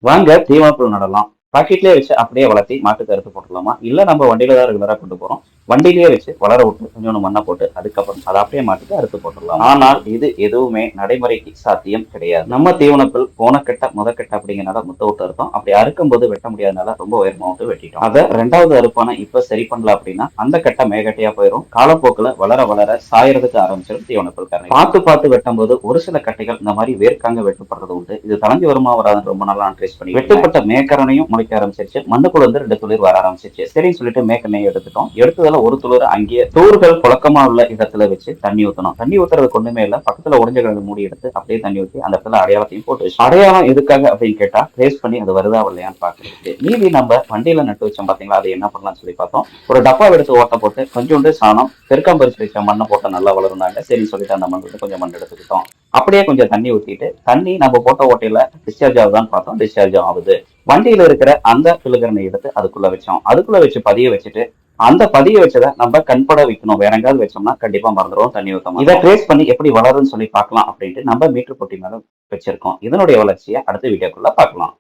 வாங்க தீவனப்புல் நடலாம். பாக்கெட்லயே வச்சு அப்படியே வளர்த்தி மாட்டுக்கு அறுத்து போட்டுடலாமா? இல்ல நம்ம வண்டியில தான் ரெகுலரா கொண்டு போறோம். வண்டியிலேயே வச்சு வளர விட்டு கொஞ்சோண்டு மண்ணை போட்டு அதுக்கப்புறம் அதை அப்படியே மாட்டுக்கு அறுத்து போட்டுடலாம். ஆனால் இது எதுவுமே நடைமுறைக்கு சாத்தியம் கிடையாது. நம்ம தீவனப்புல் போன கட்ட முதக்கட்ட அப்படிங்கிறனால முத்த விட்டு அறுத்தோம். அப்படி அறுக்கும் போது வெட்ட முடியாதனால ரொம்ப உயரமா விட்டு வெட்டிட்டோம். அதை ரெண்டாவது அறுப்பான இப்ப சரி பண்ணல அப்படின்னா அந்த கட்டை மேகட்டையா போயிடும். காலப்போக்குல வளர வளர சாயறதுக்கு ஆரம்பிச்சிடும் தீவனப்புல் கரை. பார்த்து பார்த்து வெட்டும் போது ஒரு சில கட்டைகள் இந்த மாதிரி வேர்க்காங்க வெட்டப்படுறது உண்டு. இது தலைஞ்சு வருமா வராதுன்னு ரொம்ப நாளா நான் ட்ரேஸ் பண்ணி வெட்டப்பட்ட மேக்கரனையும் முளைக்க ஆரம்பிச்சிருச்சு. மண்ணுக்குள்ள இருந்து 2 துளிர் வர ஆரம்பிச்சிருச்சு. சரின்னு சொல்லிட்டு மேக்கனையும் எடுத்துட்டோம். எடுத்ததுல ஒரு துளிர் அங்கேயே தூர்கள் புழக்கமா உள்ள இடத்துல வச்சு தண்ணி ஊத்தணும். தண்ணி ஊத்துறதுக்கு ஒண்ணுமே இல்ல, பக்கத்துல உடைஞ்ச கிழங்கு மூடி எடுத்து அப்படியே தண்ணி ஊத்தி அந்த இடத்துல அடையாளத்தையும் போட்டு வச்சு அடையாளம் எதுக்காக அப்படின்னு கேட்டா ட்ரேஸ் பண்ணி அது வருதா வரலையான்னு பாக்குறதுக்கு. மீதி நம்ம வண்டியில நட்டு வச்சோம் பாத்தீங்களா, அதை என்ன பண்ணலாம்னு சொல்லி பார்த்தோம். ஒரு டப்பா எடுத்து ஓட்ட போட்டு கொஞ்சோண்டு சாணம் பெருக்காம்பரிச்சு வச்ச மண்ணை போட்டு நல்லா வளர்ந்தாங்க. சரின்னு சொல்லிட்டு அந்த மண் கொஞ்சம் மண் எடுத்துக்கிட்டோம். அப்படியே கொஞ்சம் தண்ணி ஊத்திட்டு தண்ணி நம்ம போட்ட ஓட்டையில டிஸ்சார்ஜ் ஆகுதான்னு பார்த்தோம். டிஸ்சார்ஜ் ஆகுது. வண்டியில இருக்கிற அந்த பிள்ளைகரனை எடுத்து அதுக்குள்ள வச்சோம். அதுக்குள்ள வச்சு பதிய வச்சுட்டு அந்த பதிய வச்சதை நம்ம கண்பட வைக்கணும். வேற எங்காவது வச்சோம்னா கண்டிப்பா மறந்துடும், தண்ணி ஊத்தணும். இதை ட்ரேஸ் பண்ணி எப்படி வளருன்னு சொல்லி பார்க்கலாம் அப்படின்ட்டு நம்ம மீட்டர் பொட்டி மேல வச்சிருக்கோம். இதனுடைய வளர்ச்சியை அடுத்த வீடியோக்குள்ள பார்க்கலாம்.